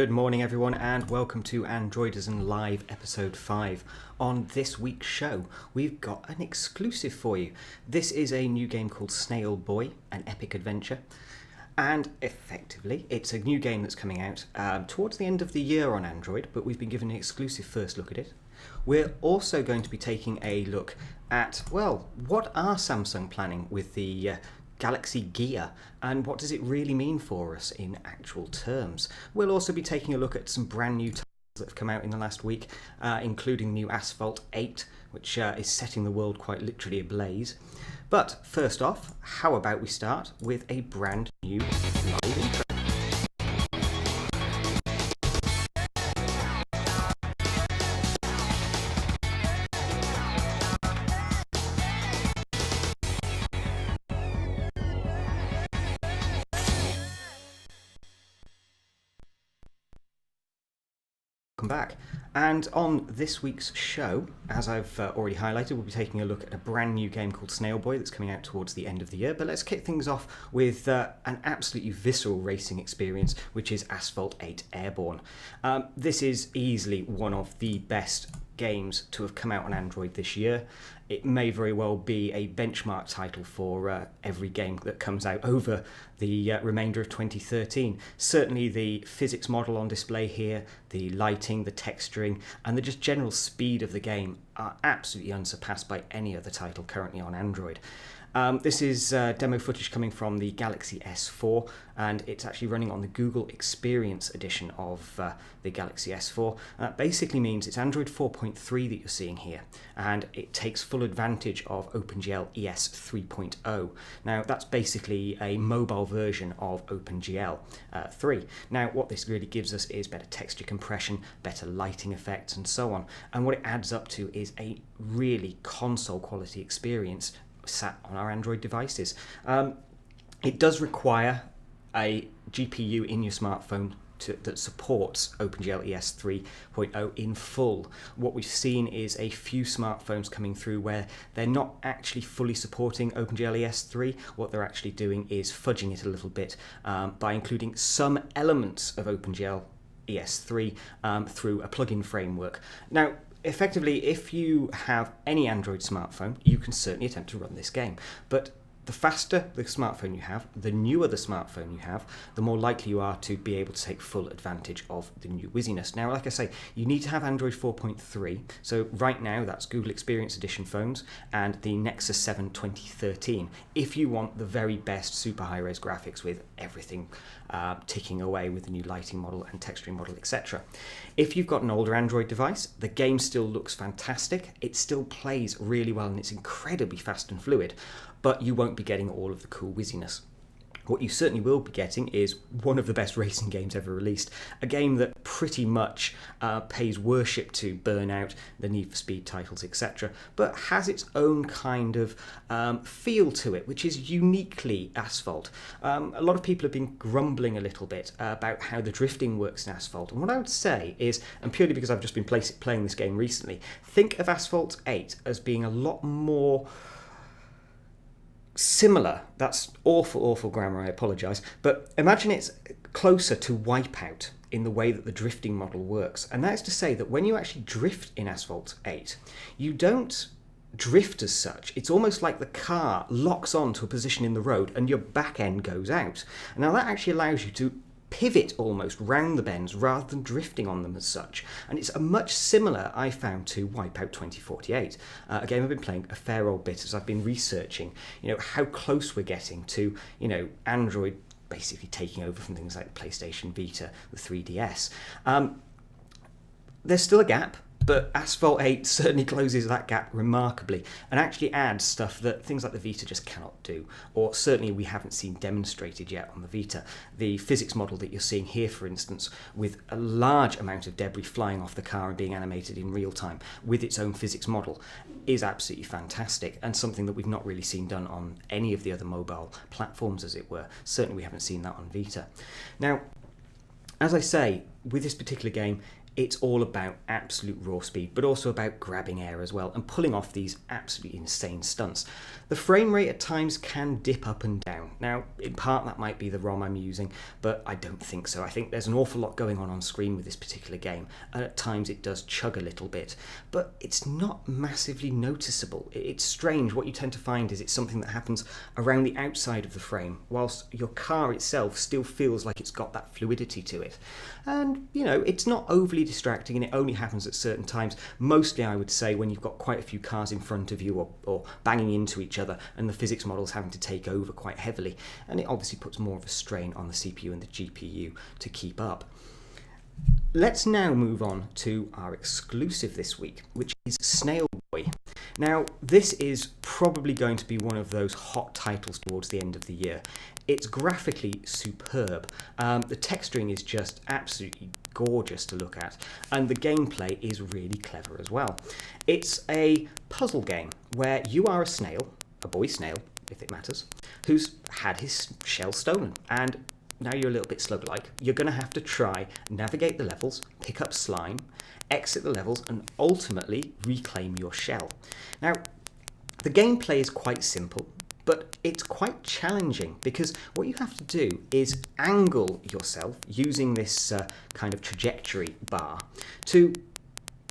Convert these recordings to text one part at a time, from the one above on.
Good morning everyone and welcome to Androidizen Live episode 5. On this week's show we've got an exclusive for you. This is a new game called Snail Way, an epic adventure, and effectively it's a new game that's coming out towards the end of the year on Android, but we've been given an exclusive first look at it. We're also going to be taking a look at, well, what are Samsung planning with the Galaxy Gear, and what does it really mean for us in actual terms. We'll also be taking a look at some brand new titles that have come out in the last week, including the new Asphalt 8, which is setting the world quite literally ablaze. But first off, how about we start with a brand new live intro. Back, and on this week's show, as I've already highlighted, we'll be taking a look at a brand new game called Snail Way that's coming out towards the end of the year. But let's kick things off with an absolutely visceral racing experience, which is Asphalt 8 Airborne. This is easily one of the best games to have come out on Android this year. It may very well be a benchmark title for every game that comes out over the remainder of 2013. Certainly the physics model on display here, the lighting, the texturing, and the just general speed of the game are absolutely unsurpassed by any other title currently on Android. This is demo footage coming from the Galaxy S4, and it's actually running on the Google Experience edition of the Galaxy S4. That basically means it's Android 4.3 that you're seeing here, and it takes full advantage of OpenGL ES 3.0. Now, that's basically a mobile version of OpenGL 3. Now, what this really gives us is better texture compression, better lighting effects, and so on. And what it adds up to is a really console quality experience sat on our Android devices. It does require a GPU in your smartphone that supports OpenGL ES 3.0 in full. What we've seen is a few smartphones coming through where they're not actually fully supporting OpenGL ES 3. What they're actually doing is fudging it a little bit by including some elements of OpenGL ES 3 through a plugin framework. Now, effectively, if you have any Android smartphone, you can certainly attempt to run this game. But the faster the smartphone you have, the newer the smartphone you have, the more likely you are to be able to take full advantage of the new whizziness. Now, like I say, you need to have Android 4.3. So right now, that's Google Experience Edition phones and the Nexus 7 2013. If you want the very best super high-res graphics with everything ticking away with the new lighting model and texturing model, etc. If you've got an older Android device, the game still looks fantastic. It still plays really well and it's incredibly fast and fluid, but you won't be getting all of the cool whizziness. What you certainly will be getting is one of the best racing games ever released, a game that pretty much pays worship to Burnout, the Need for Speed titles, etc., but has its own kind of feel to it, which is uniquely Asphalt. A lot of people have been grumbling a little bit about how the drifting works in Asphalt, and what I would say is, and purely because I've just been playing this game recently, think of Asphalt 8 as being a lot more similar. That's awful grammar, I apologise, but imagine it's closer to Wipeout in the way that the drifting model works. And that is to say that when you actually drift in Asphalt 8, you don't drift as such. It's almost like the car locks on to a position in the road and your back end goes out. And now that actually allows you to pivot almost round the bends rather than drifting on them as such. And it's a much similar, I found, to Wipeout 2048, a game I've been playing a fair old bit as I've been researching, how close we're getting to, Android basically taking over from things like the PlayStation Vita, the 3DS. There's still a gap, but Asphalt 8 certainly closes that gap remarkably and actually adds stuff that things like the Vita just cannot do, or certainly we haven't seen demonstrated yet on the Vita. The physics model that you're seeing here, for instance, with a large amount of debris flying off the car and being animated in real time with its own physics model, is absolutely fantastic and something that we've not really seen done on any of the other mobile platforms, as it were. Certainly we haven't seen that on Vita. Now, as I say, with this particular game, it's all about absolute raw speed, but also about grabbing air as well and pulling off these absolutely insane stunts. The frame rate at times can dip up and down. Now, in part that might be the ROM I'm using, but I don't think so. I think there's an awful lot going on screen with this particular game, and at times it does chug a little bit, but it's not massively noticeable. It's strange. What you tend to find is it's something that happens around the outside of the frame, whilst your car itself still feels like it's got that fluidity to it. And, you know, it's not overly distracting, and it only happens at certain times. Mostly, I would say, when you've got quite a few cars in front of you or banging into each other, and the physics model's having to take over quite heavily, and it obviously puts more of a strain on the CPU and the GPU to keep up. Let's now move on to our exclusive this week, which is Snail Way. Now, this is probably going to be one of those hot titles towards the end of the year. It's graphically superb. The texturing is just absolutely gorgeous to look at, and the gameplay is really clever as well. It's a puzzle game where you are a snail, a boy snail, if it matters, who's had his shell stolen, and now you're a little bit slug-like. You're going to have to try navigate the levels, pick up slime, exit the levels, and ultimately reclaim your shell. Now, the gameplay is quite simple, but it's quite challenging because what you have to do is angle yourself using this kind of trajectory bar to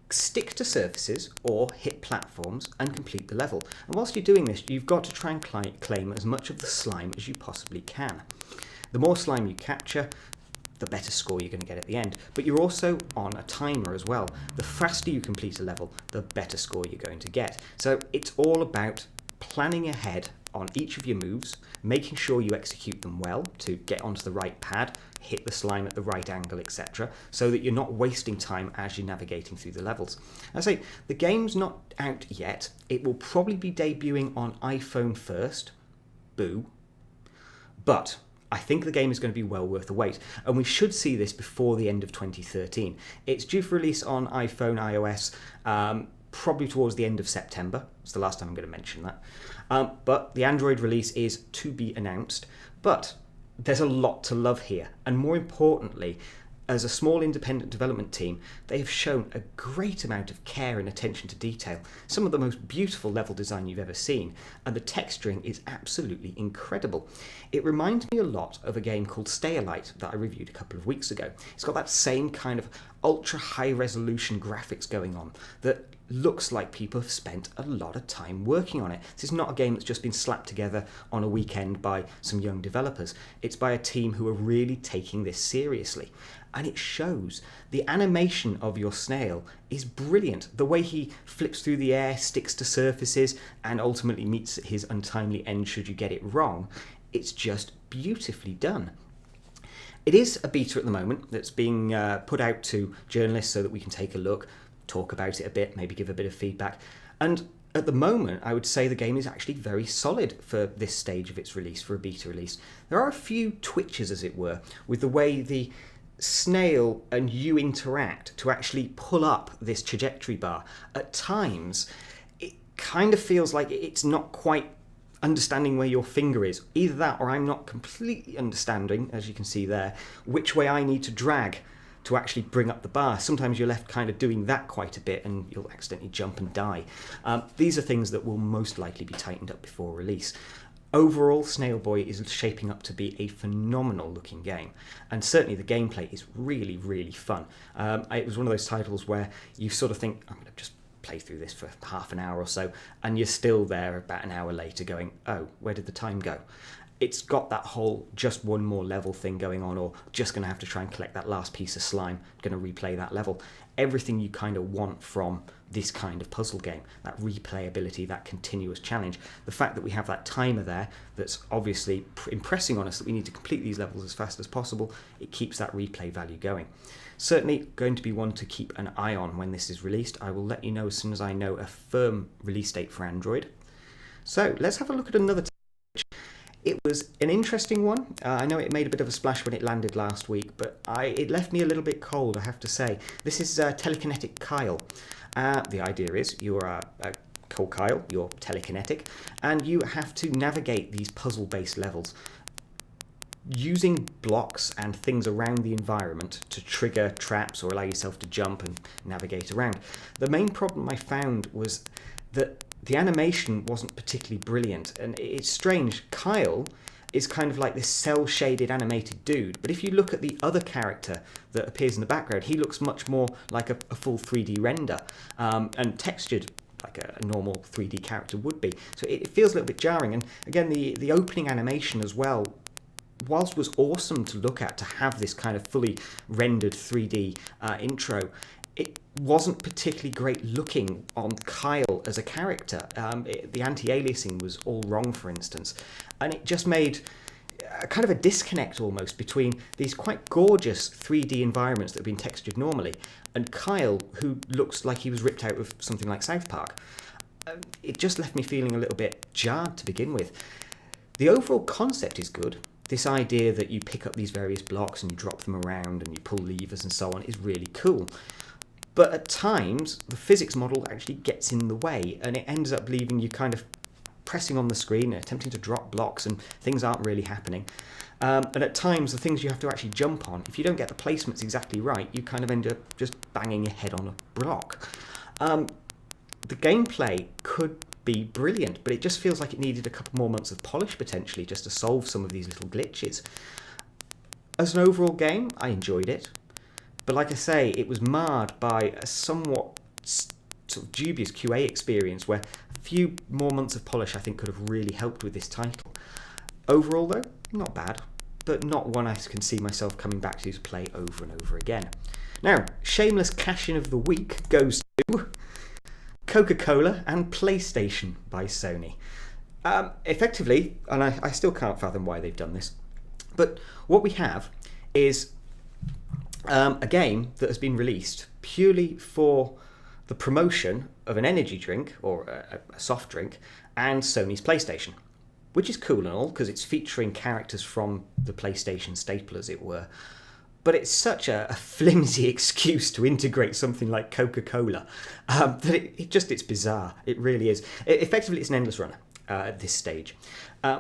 stick to surfaces or hit platforms and complete the level. And whilst you're doing this, you've got to try and claim as much of the slime as you possibly can. The more slime you capture, the better score you're going to get at the end. But you're also on a timer as well. The faster you complete a level, the better score you're going to get. So it's all about planning ahead on each of your moves, making sure you execute them well to get onto the right pad, hit the slime at the right angle, etc., so that you're not wasting time as you're navigating through the levels. I say, the game's not out yet. It will probably be debuting on iPhone first. Boo. But I think the game is going to be well worth the wait, and we should see this before the end of 2013. It's due for release on iPhone, iOS, probably towards the end of September. It's the last time I'm going to mention that. But the Android release is to be announced. But there's a lot to love here, and more importantly, as a small independent development team, they have shown a great amount of care and attention to detail, some of the most beautiful level design you've ever seen, and the texturing is absolutely incredible. It reminds me a lot of a game called Stay Alight that I reviewed a couple of weeks ago. It's got that same kind of ultra high resolution graphics going on that looks like people have spent a lot of time working on it. This is not a game that's just been slapped together on a weekend by some young developers. It's by a team who are really taking this seriously. And it shows. The animation of your snail is brilliant. The way he flips through the air, sticks to surfaces, and ultimately meets his untimely end should you get it wrong, it's just beautifully done. It is a beta at the moment that's being put out to journalists so that we can take a look, talk about it a bit, maybe give a bit of feedback. And at the moment, I would say the game is actually very solid for this stage of its release, for a beta release. There are a few twitches, as it were, with the way the snail and you interact to actually pull up this trajectory bar. At times, it kind of feels like it's not quite understanding where your finger is. Either that, or I'm not completely understanding, as you can see there, which way I need to drag to actually bring up the bar. Sometimes you're left kind of doing that quite a bit and you'll accidentally jump and die. These are things that will most likely be tightened up before release. Overall, Snail Boy is shaping up to be a phenomenal looking game, and certainly the gameplay is really, really fun. It was one of those titles where you sort of think, I'm going to just play through this for half an hour or so, and you're still there about an hour later going, oh, where did the time go? It's got that whole just one more level thing going on, or just going to have to try and collect that last piece of slime, going to replay that level. Everything you kind of want from this kind of puzzle game, that replayability, that continuous challenge. The fact that we have that timer there that's obviously impressing on us that we need to complete these levels as fast as possible, it keeps that replay value going. Certainly going to be one to keep an eye on when this is released. I will let you know as soon as I know a firm release date for Android. So let's have a look at another. It was an interesting one. I know it made a bit of a splash when it landed last week, but it left me a little bit cold, I have to say. This is Telekinetic Kyle. The idea is you are called Kyle, you're telekinetic, and you have to navigate these puzzle-based levels. using blocks and things around the environment to trigger traps or allow yourself to jump and navigate around. The main problem I found was that the animation wasn't particularly brilliant, and it's strange. Kyle is kind of like this cel-shaded animated dude, but if you look at the other character that appears in the background, he looks much more like a full 3D render, and textured like a normal 3D character would be. So it feels a little bit jarring. And again, the opening animation as well, whilst was awesome to look at, to have this kind of fully rendered 3D intro, it wasn't particularly great looking on Kyle as a character. The anti-aliasing was all wrong, for instance, and it just made kind of a disconnect almost between these quite gorgeous 3D environments that have been textured normally and Kyle, who looks like he was ripped out of something like South Park. It just left me feeling a little bit jarred to begin with. The overall concept is good. This idea that you pick up these various blocks and you drop them around and you pull levers and so on is really cool. But at times, the physics model actually gets in the way, and it ends up leaving you kind of pressing on the screen, attempting to drop blocks, and things aren't really happening. And at times, the things you have to actually jump on, if you don't get the placements exactly right, you kind of end up just banging your head on a block. The gameplay could be brilliant, but it just feels like it needed a couple more months of polish potentially just to solve some of these little glitches. As an overall game, I enjoyed it. But like I say, it was marred by a somewhat sort of dubious QA experience where a few more months of polish I think could have really helped with this title. Overall though, not bad, but not one I can see myself coming back to play over and over again. Now, shameless cash-in of the week goes to CocaCola and PlayStation by Sony. Effectively, and I still can't fathom why they've done this, but what we have is a game that has been released purely for the promotion of an energy drink or a soft drink and Sony's PlayStation, which is cool and all because it's featuring characters from the PlayStation staple, as it were. But it's such a flimsy excuse to integrate something like Coca-Cola that it's bizarre. It really is. Effectively, it's an endless runner at this stage,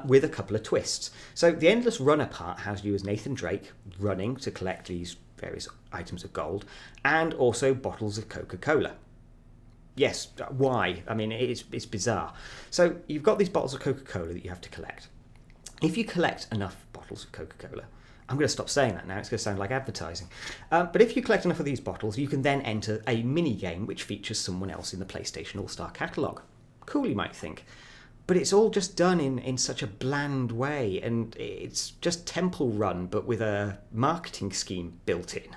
with a couple of twists. So the endless runner part has you as Nathan Drake running to collect these various items of gold and also bottles of Coca-Cola. Yes, why? I mean, it's bizarre. So you've got these bottles of Coca-Cola that you have to collect. If you collect enough bottles of Coca-Cola, I'm going to stop saying that now, it's going to sound like advertising. But if you collect enough of these bottles, you can then enter a mini-game which features someone else in the PlayStation All-Star catalogue. Cool, you might think. But it's all just done in such a bland way, and it's just Temple Run, but with a marketing scheme built in.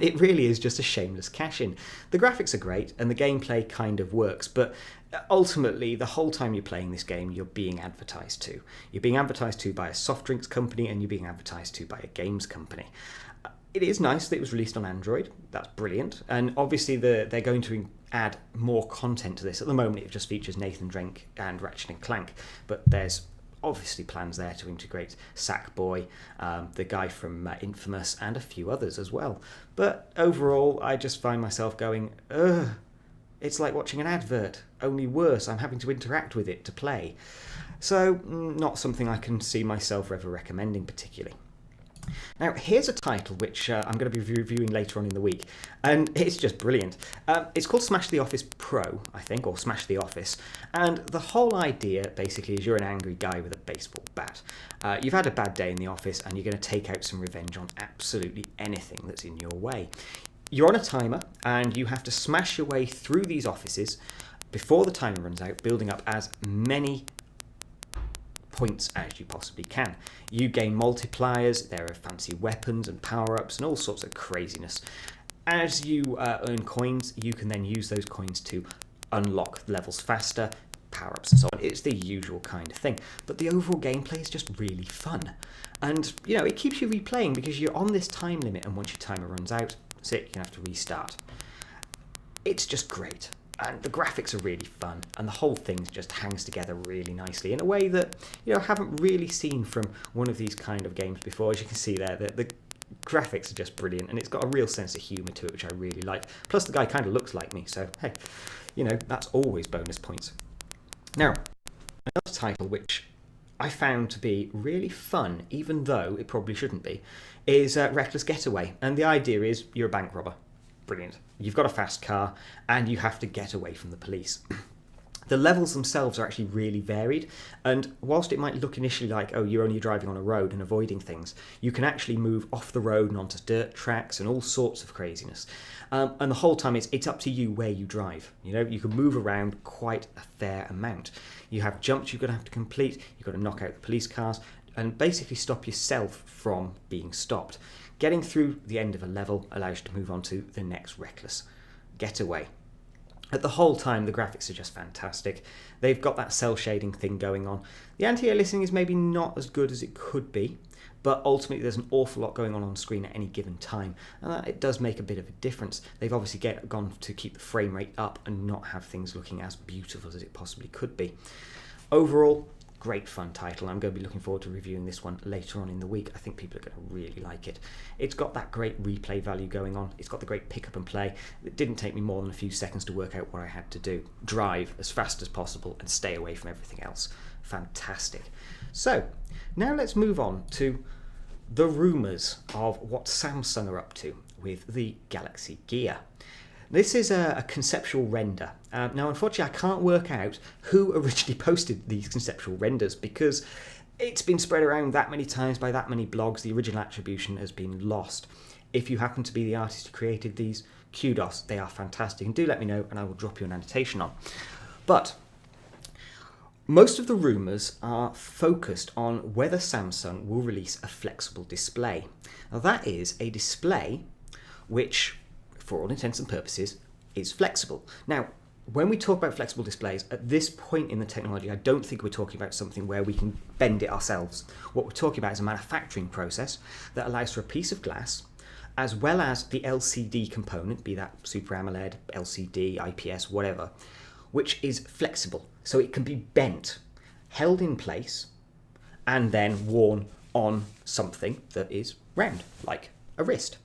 It really is just a shameless cash-in. The graphics are great, and the gameplay kind of works, but ultimately, the whole time you're playing this game, you're being advertised to. You're being advertised to by a soft drinks company, and you're being advertised to by a games company. It is nice that it was released on Android. That's brilliant. And obviously, they're going to add more content to this. At the moment, it just features Nathan Drake and Ratchet & Clank, but there's obviously plans there to integrate Sackboy, the guy from Infamous, and a few others as well. But overall, I just find myself going, ugh, it's like watching an advert, only worse. I'm having to interact with it to play. So, not something I can see myself ever recommending particularly. Now, here's a title which I'm going to be reviewing later on in the week, and it's just brilliant. It's called Smash the Office Pro, I think, or Smash the Office, and the whole idea, basically, is you're an angry guy with a baseball bat. You've had a bad day in the office, and you're going to take out some revenge on absolutely anything that's in your way. You're on a timer, and you have to smash your way through these offices before the timer runs out, building up as many points as you possibly can. You gain multipliers, there are fancy weapons and power-ups and all sorts of craziness. As you earn coins, you can then use those coins to unlock levels faster, power-ups and so on. It's the usual kind of thing. But the overall gameplay is just really fun. And, you know, it keeps you replaying because you're on this time limit, and once your timer runs out, that's it, you're going to have to restart. It's just great. And the graphics are really fun, and the whole thing just hangs together really nicely in a way that, you know, I haven't really seen from one of these kind of games before. As you can see there, the graphics are just brilliant, and it's got a real sense of humour to it, which I really like. Plus, the guy kind of looks like me, so hey, you know, that's always bonus points. Now, another title which I found to be really fun, even though it probably shouldn't be, is Reckless Getaway. And the idea is you're a bank robber. Brilliant. You've got a fast car and you have to get away from the police. The levels themselves are actually really varied, and whilst it might look initially like, oh, you're only driving on a road and avoiding things, you can actually move off the road and onto dirt tracks and all sorts of craziness. And the whole time it's up to you where you drive. You know, you can move around quite a fair amount. You have jumps you're going to have to complete, you've got to knock out the police cars, and basically stop yourself from being stopped. Getting through the end of a level allows you to move on to the next Reckless Getaway. At the whole time, the graphics are just fantastic. They've got that cell shading thing going on. The anti-aliasing is maybe not as good as it could be, but ultimately there's an awful lot going on screen at any given time, and that it does make a bit of a difference. They've obviously gone to keep the frame rate up and not have things looking as beautiful as it possibly could be. Overall, great fun title. I'm going to be looking forward to reviewing this one later on in the week. I think people are going to really like it. It's got that great replay value going on. It's got the great pick up and play. It didn't take me more than a few seconds to work out what I had to do. Drive as fast as possible and stay away from everything else. Fantastic. So, now let's move on to the rumours of what Samsung are up to with the Galaxy Gear. This is a conceptual render. Now, unfortunately, I can't work out who originally posted these conceptual renders because it's been spread around that many times by that many blogs. The original attribution has been lost. If you happen to be the artist who created these, kudos, they are fantastic. And do let me know and I will drop you an annotation on. But most of the rumours are focused on whether Samsung will release a flexible display. Now, that is a display which, for all intents and purposes, is flexible. Now, when we talk about flexible displays, at this point in the technology, I don't think we're talking about something where we can bend it ourselves. What we're talking about is a manufacturing process that allows for a piece of glass, as well as the LCD component, be that Super AMOLED, LCD, IPS, whatever, which is flexible. So it can be bent, held in place, and then worn on something that is round, like a wrist.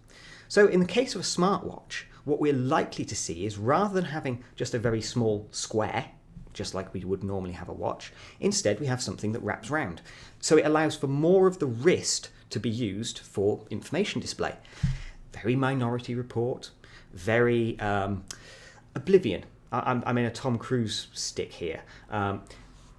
So in the case of a smartwatch, what we're likely to see is rather than having just a very small square, just like we would normally have a watch, instead we have something that wraps round. So it allows for more of the wrist to be used for information display. Very Minority Report, very Oblivion. I'm in a Tom Cruise stick here.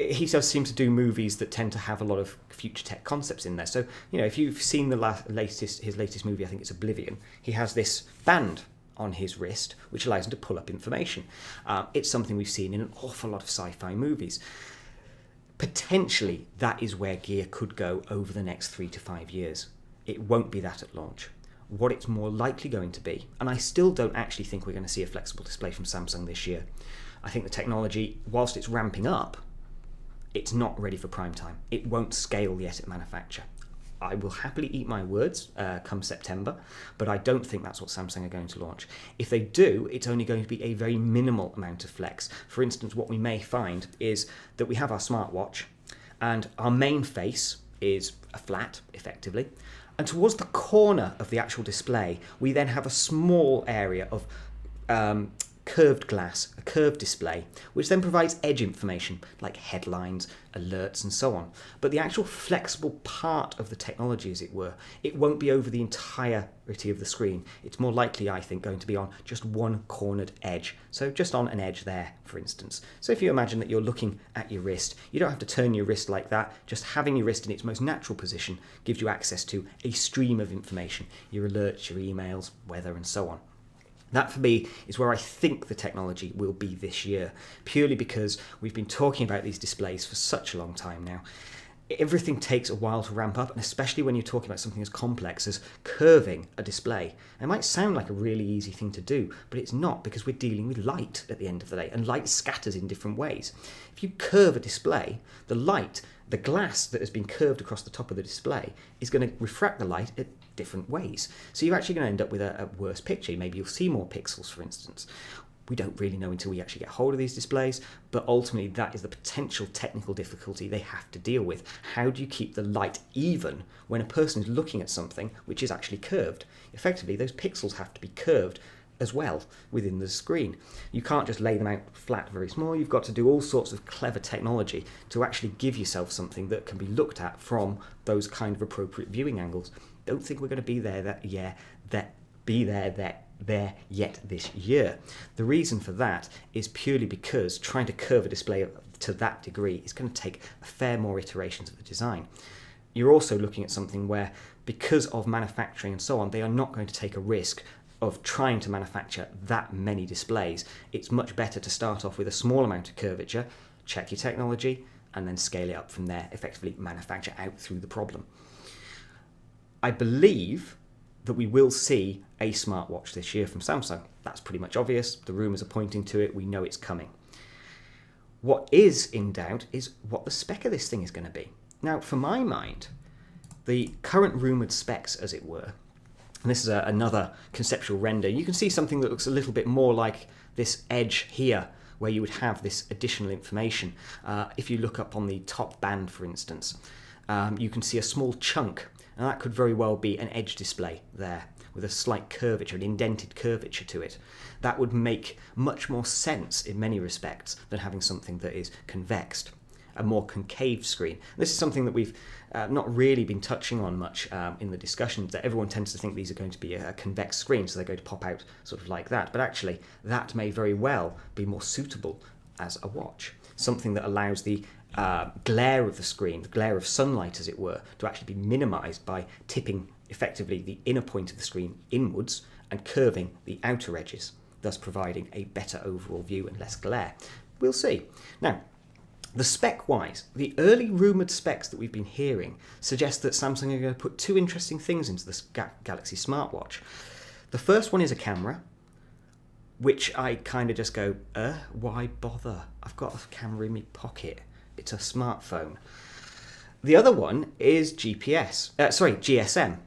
He does seem to do movies that tend to have a lot of future tech concepts in there. So, you know, if you've seen his latest movie, I think it's Oblivion, he has this band on his wrist which allows him to pull up information. It's something we've seen in an awful lot of sci-fi movies. Potentially, that is where Gear could go over the next 3 to 5 years. It won't be that at launch. What it's more likely going to be, and I still don't actually think we're going to see a flexible display from Samsung this year. I think the technology, whilst it's ramping up, it's not ready for prime time. It won't scale yet at manufacture. I will happily eat my words come September, but I don't think that's what Samsung are going to launch. If they do, it's only going to be a very minimal amount of flex. For instance, what we may find is that we have our smartwatch and our main face is a flat, effectively, and towards the corner of the actual display, we then have a small area of curved glass, a curved display, which then provides edge information like headlines, alerts, and so on. But the actual flexible part of the technology, as it were, it won't be over the entirety of the screen. It's more likely, I think, going to be on just one cornered edge. So just on an edge there, for instance. So if you imagine that you're looking at your wrist, you don't have to turn your wrist like that. Just having your wrist in its most natural position gives you access to a stream of information, your alerts, your emails, weather, and so on. That, for me, is where I think the technology will be this year, purely because we've been talking about these displays for such a long time now. Everything takes a while to ramp up, and especially when you're talking about something as complex as curving a display. It might sound like a really easy thing to do, but it's not, because we're dealing with light at the end of the day, and light scatters in different ways. If you curve a display, the light, the glass that has been curved across the top of the display, is going to refract the light at different ways. So you're actually going to end up with a worse picture. Maybe you'll see more pixels, for instance. We don't really know until we actually get hold of these displays, but ultimately that is the potential technical difficulty they have to deal with. How do you keep the light even when a person is looking at something which is actually curved? Effectively, those pixels have to be curved as well within the screen. You can't just lay them out flat very small. You've got to do all sorts of clever technology to actually give yourself something that can be looked at from those kind of appropriate viewing angles. Don't think we're going to be there yet this year. The reason for that is purely because trying to curve a display to that degree is going to take a fair more iterations of the design. You're also looking at something where, because of manufacturing and so on, they are not going to take a risk of trying to manufacture that many displays. It's much better to start off with a small amount of curvature, check your technology, and then scale it up from there, effectively manufacture out through the problem. I believe that we will see a smartwatch this year from Samsung. That's pretty much obvious. The rumours are pointing to it. We know it's coming. What is in doubt is what the spec of this thing is going to be. Now, for my mind, the current rumoured specs, as it were, and this is another conceptual render, you can see something that looks a little bit more like this edge here, where you would have this additional information. If you look up on the top band, for instance, you can see a small chunk, and that could very well be an edge display there, with a slight curvature, an indented curvature to it. That would make much more sense in many respects than having something that is convexed, a more concave screen. This is something that we've not really been touching on much in the discussions, that everyone tends to think these are going to be a convex screen, so they're going to pop out sort of like that. But actually, that may very well be more suitable as a watch. Something that allows the glare of the screen, the glare of sunlight, as it were, to actually be minimised by tipping effectively the inner point of the screen inwards and curving the outer edges, thus providing a better overall view and less glare. We'll see. Now, the spec-wise, the early rumoured specs that we've been hearing suggest that Samsung are going to put two interesting things into this Galaxy smartwatch. The first one is a camera, which I kind of just go, why bother? I've got a camera in my pocket. It's a smartphone. The other one is GSM.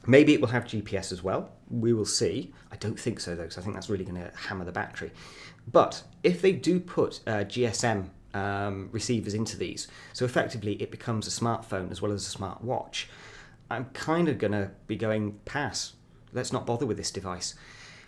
Maybe it will have GPS as well. We will see. I don't think so, though, because I think that's really going to hammer the battery. But if they do put GSM receivers into these, so effectively it becomes a smartphone as well as a smartwatch, I'm kind of going to be going, pass. Let's not bother with this device.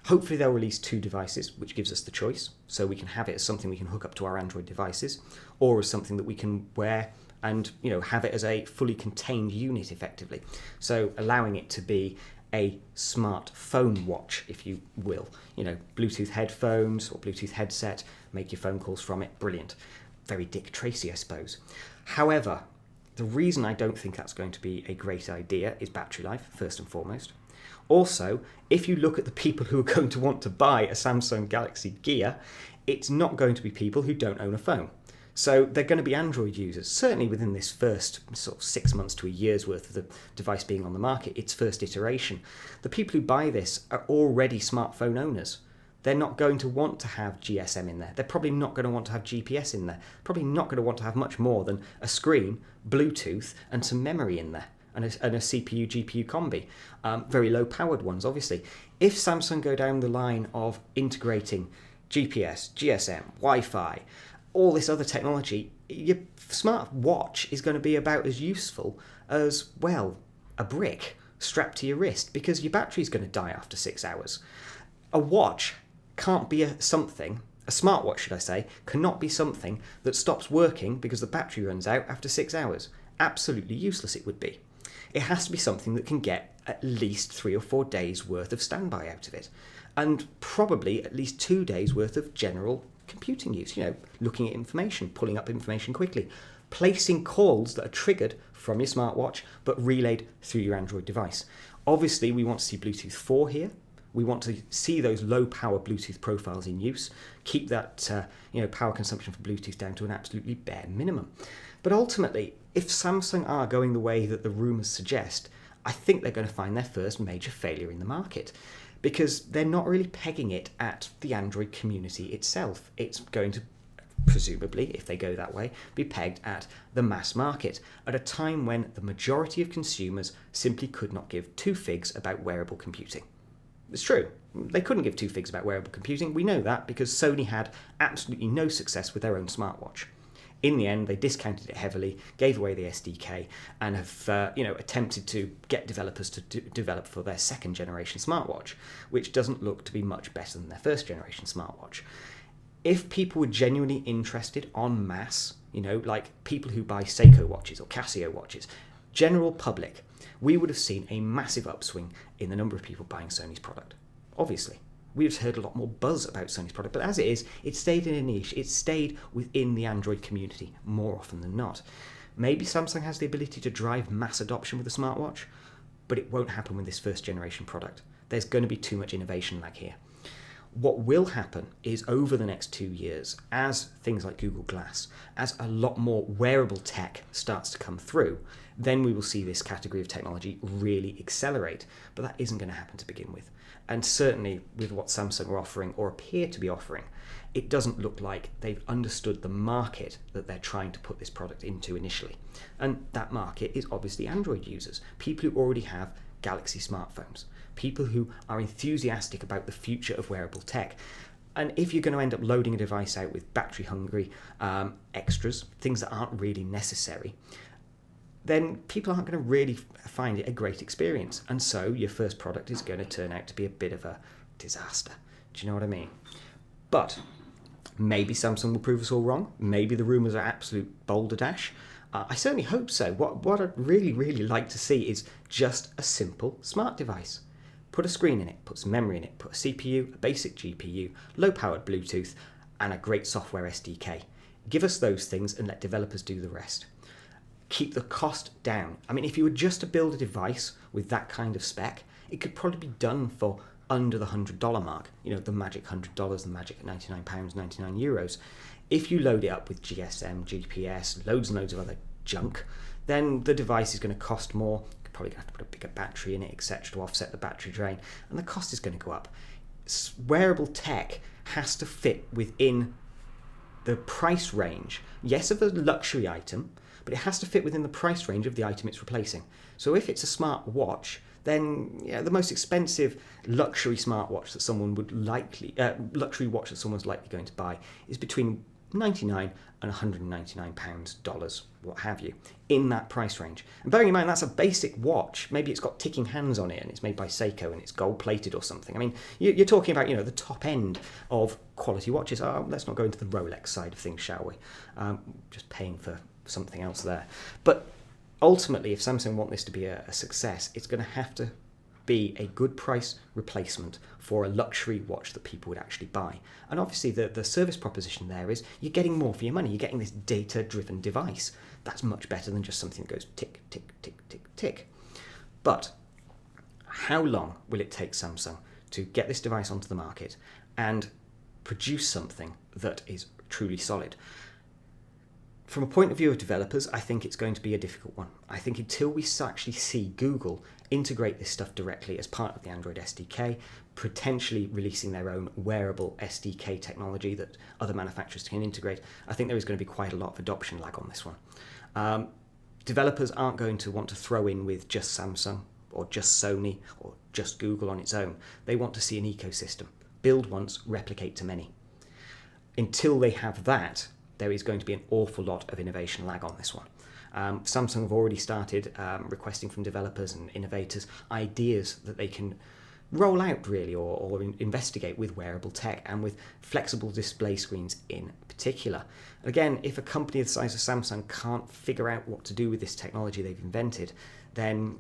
Hopefully they'll release two devices, which gives us the choice, so we can have it as something we can hook up to our Android devices, or as something that we can wear and have it as a fully contained unit effectively. So allowing it to be a smartphone watch, if you will. Bluetooth headphones or Bluetooth headset, make your phone calls from it, brilliant. Very Dick Tracy, I suppose. However, the reason I don't think that's going to be a great idea is battery life, first and foremost. Also, if you look at the people who are going to want to buy a Samsung Galaxy Gear, it's not going to be people who don't own a phone. So they're going to be Android users, certainly within this first sort of 6 months to a year's worth of the device being on the market, its first iteration. The people who buy this are already smartphone owners. They're not going to want to have GSM in there. They're probably not going to want to have GPS in there. Probably not going to want to have much more than a screen, Bluetooth, and some memory in there, and a CPU, GPU combi. Very low-powered ones, obviously. If Samsung go down the line of integrating GPS, GSM, Wi-Fi, all this other technology, your smart watch is going to be about as useful as, well, a brick strapped to your wrist, because your battery's going to die after 6 hours. A watch can't be a smartwatch, should I say, cannot be something that stops working because the battery runs out after 6 hours. Absolutely useless it would be. It has to be something that can get at least 3 or 4 days worth of standby out of it, and probably at least 2 days worth of general computing use, looking at information, pulling up information quickly, placing calls that are triggered from your smartwatch but relayed through your Android device. Obviously, we want to see Bluetooth 4 here. We want to see those low-power Bluetooth profiles in use, keep that power consumption for Bluetooth down to an absolutely bare minimum. But ultimately, if Samsung are going the way that the rumours suggest, I think they're going to find their first major failure in the market, because they're not really pegging it at the Android community itself. It's going to, presumably, if they go that way, be pegged at the mass market, at a time when the majority of consumers simply could not give two figs about wearable computing. It's true. They couldn't give two figs about wearable computing. We know that because Sony had absolutely no success with their own smartwatch. In the end, they discounted it heavily, gave away the SDK, and have attempted to get developers to develop for their second generation smartwatch, which doesn't look to be much better than their first generation smartwatch. If people were genuinely interested en masse, like people who buy Seiko watches or Casio watches, general public, we would have seen a massive upswing in the number of people buying Sony's product. Obviously. We've heard a lot more buzz about Sony's product, but as it is, it stayed in a niche. It stayed within the Android community more often than not. Maybe Samsung has the ability to drive mass adoption with a smartwatch, but it won't happen with this first generation product. There's going to be too much innovation lag here. What will happen is over the next 2 years, as things like Google Glass, as a lot more wearable tech starts to come through, then we will see this category of technology really accelerate. But that isn't going to happen to begin with. And certainly with what Samsung are offering or appear to be offering, it doesn't look like they've understood the market that they're trying to put this product into initially. And that market is obviously Android users, people who already have Galaxy smartphones, people who are enthusiastic about the future of wearable tech. And if you're going to end up loading a device out with battery-hungry extras, things that aren't really necessary, then people aren't going to really find it a great experience. And so your first product is going to turn out to be a bit of a disaster. Do you know what I mean? But maybe Samsung will prove us all wrong. Maybe the rumours are absolute balderdash. I certainly hope so. What I'd really, really like to see is just a simple smart device. Put a screen in it, put some memory in it, put a CPU, a basic GPU, low-powered Bluetooth, and a great software SDK. Give us those things and let developers do the rest. Keep the cost down. I mean, if you were just to build a device with that kind of spec, it could probably be done for under the $100 mark. The magic $100, the magic £99, €99. If you load it up with GSM, GPS, loads and loads of other junk, then the device is going to cost more. You're probably going to have to put a bigger battery in it, etc., to offset the battery drain, and the cost is going to go up. Wearable tech has to fit within the price range, yes, of a luxury item, but it has to fit within the price range of the item it's replacing. So if it's a smart watch, then the most expensive luxury smartwatch that someone would luxury watch that someone's likely going to buy is between £99 and £199, dollars, what have you, in that price range. And bearing in mind that's a basic watch, maybe it's got ticking hands on it and it's made by Seiko and it's gold plated or something. I mean, you're talking about the top end of quality watches. Let's not go into the Rolex side of things, shall we? Just paying for something else there. But ultimately, if Samsung want this to be a success, it's going to have to be a good price replacement for a luxury watch that people would actually buy. And obviously the service proposition there is you're getting more for your money. You're getting this data-driven device. That's much better than just something that goes tick, tick, tick, tick, tick. But how long will it take Samsung to get this device onto the market and produce something that is truly solid? From a point of view of developers, I think it's going to be a difficult one. I think until we actually see Google integrate this stuff directly as part of the Android SDK, potentially releasing their own wearable SDK technology that other manufacturers can integrate, I think there is going to be quite a lot of adoption lag on this one. Developers aren't going to want to throw in with just Samsung or just Sony or just Google on its own. They want to see an ecosystem. Build once, replicate to many. Until they have that, there is going to be an awful lot of innovation lag on this one. Samsung have already started requesting from developers and innovators ideas that they can roll out really or investigate with wearable tech and with flexible display screens in particular. Again, if a company the size of Samsung can't figure out what to do with this technology they've invented, then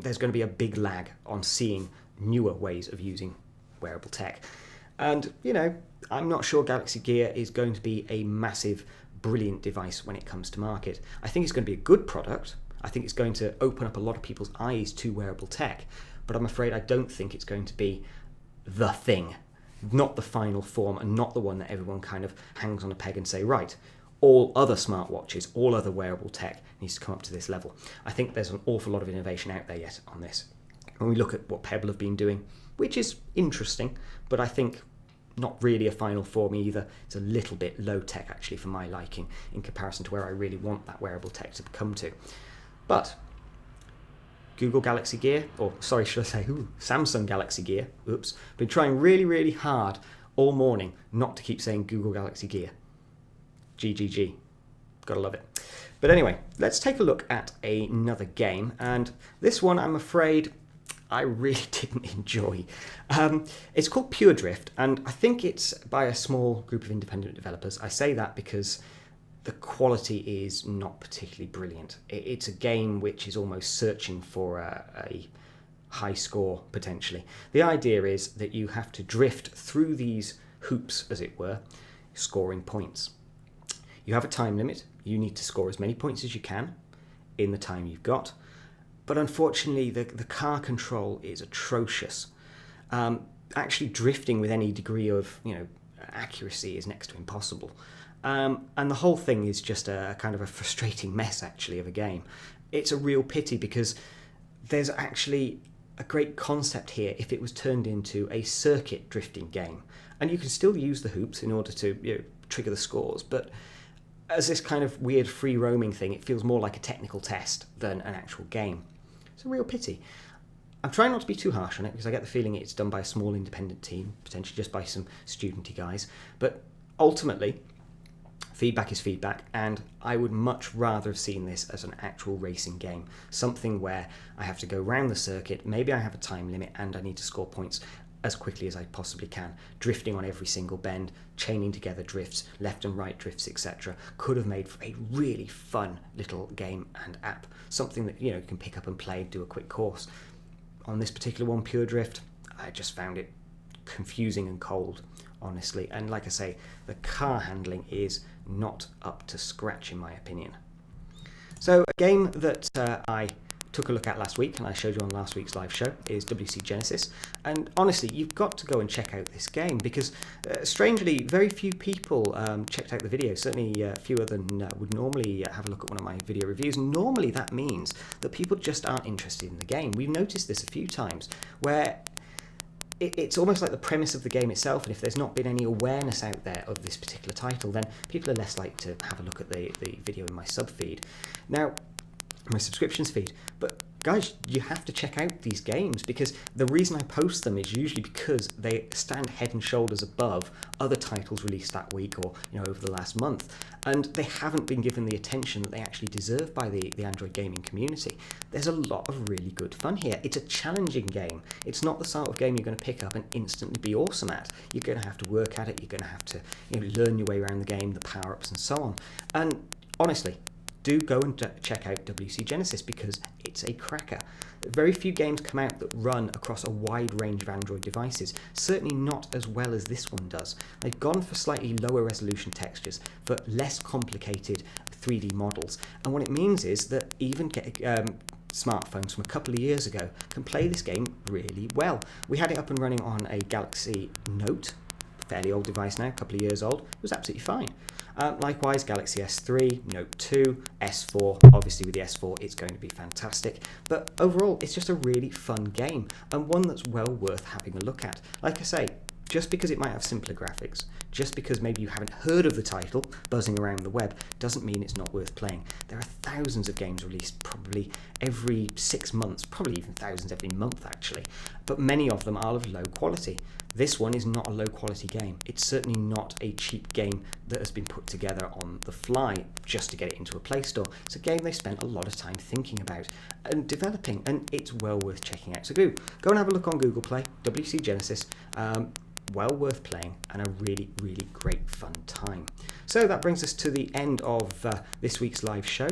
there's going to be a big lag on seeing newer ways of using wearable tech. And, I'm not sure Galaxy Gear is going to be a massive, brilliant device when it comes to market. I think it's going to be a good product. I think it's going to open up a lot of people's eyes to wearable tech. But I'm afraid I don't think it's going to be the thing, not the final form and not the one that everyone kind of hangs on a peg and say, right, all other smartwatches, all other wearable tech needs to come up to this level. I think there's an awful lot of innovation out there yet on this. When we look at what Pebble have been doing, which is interesting, but I think not really a final form either. It's a little bit low tech actually for my liking in comparison to where I really want that wearable tech to come to. But Google Galaxy Gear, or sorry, should I say Samsung Galaxy Gear, been trying really, really hard all morning not to keep saying Google Galaxy Gear. GGG. Gotta love it. But anyway, let's take a look at another game, and this one I'm afraid I really didn't enjoy. It's called Pure Drift, and I think it's by a small group of independent developers. I say that because the quality is not particularly brilliant. It's a game which is almost searching for a high score, potentially. The idea is that you have to drift through these hoops, as it were, scoring points. You have a time limit. You need to score as many points as you can in the time you've got. But unfortunately, the car control is atrocious. Actually drifting with any degree of accuracy is next to impossible. And the whole thing is just a kind of a frustrating mess, actually, of a game. It's a real pity because there's actually a great concept here if it was turned into a circuit drifting game. And you can still use the hoops in order to trigger the scores, but as this kind of weird free roaming thing, it feels more like a technical test than an actual game. It's a real pity. I'm trying not to be too harsh on it because I get the feeling it's done by a small independent team, potentially just by some studenty guys. But ultimately, feedback is feedback, and I would much rather have seen this as an actual racing game. Something where I have to go around the circuit, maybe I have a time limit and I need to score points as quickly as I possibly can, drifting on every single bend, chaining together drifts, left and right drifts, etc. Could have made for a really fun little game and app, something that you can pick up and play, do a quick course. On this particular one, Pure Drift, I just found it confusing and cold, honestly, and like I say, the car handling is not up to scratch in my opinion. So a game that I took a look at last week, and I showed you on last week's live show, is WC Genesis. And honestly, you've got to go and check out this game because, strangely, very few people checked out the video. Certainly fewer than would normally have a look at one of my video reviews. Normally, that means that people just aren't interested in the game. We've noticed this a few times, where it's almost like the premise of the game itself, and if there's not been any awareness out there of this particular title, then people are less likely to have a look at the video in my sub feed. Now, my subscriptions feed. But guys, you have to check out these games because the reason I post them is usually because they stand head and shoulders above other titles released that week or over the last month, and they haven't been given the attention that they actually deserve by the Android gaming community. There's a lot of really good fun here. It's a challenging game. It's not the sort of game you're going to pick up and instantly be awesome at. You're going to have to work at it. You're going to have to learn your way around the game, the power-ups and so on. And honestly, do go and check out WC Genesis because it's a cracker. Very few games come out that run across a wide range of Android devices, certainly not as well as this one does. They've gone for slightly lower resolution textures, for less complicated 3D models, and what it means is that even smartphones from a couple of years ago can play this game really well. We had it up and running on a Galaxy Note, fairly old device now, a couple of years old. It was absolutely fine. Likewise, Galaxy S3, Note 2, S4, obviously with the S4 it's going to be fantastic, but overall it's just a really fun game and one that's well worth having a look at. Like I say, just because it might have simpler graphics, just because maybe you haven't heard of the title buzzing around the web, doesn't mean it's not worth playing. There are thousands of games released probably every 6 months, probably even thousands every month actually, but many of them are of low quality. This one is not a low quality game. It's certainly not a cheap game that has been put together on the fly just to get it into a Play Store. It's a game they spent a lot of time thinking about and developing, and it's well worth checking out. So go and have a look on Google Play, WC Genesis. Well worth playing and a really, really great fun time. So that brings us to the end of this week's live show.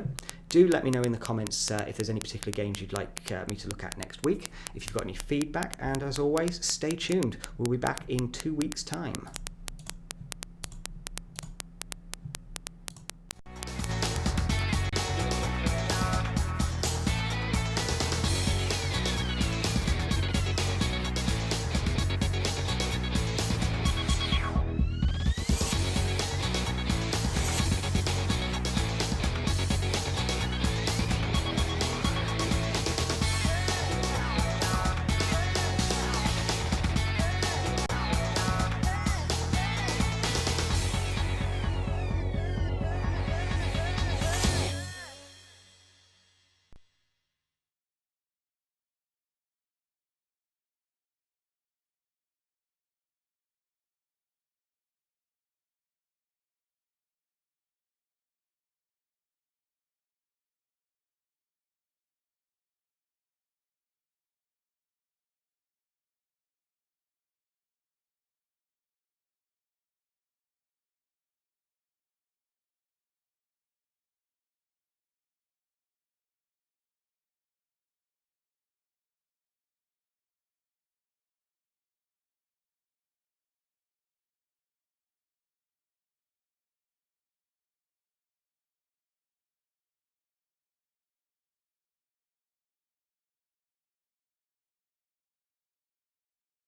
Do let me know in the comments if there's any particular games you'd like me to look at next week, if you've got any feedback, and as always, stay tuned. We'll be back in 2 weeks' time.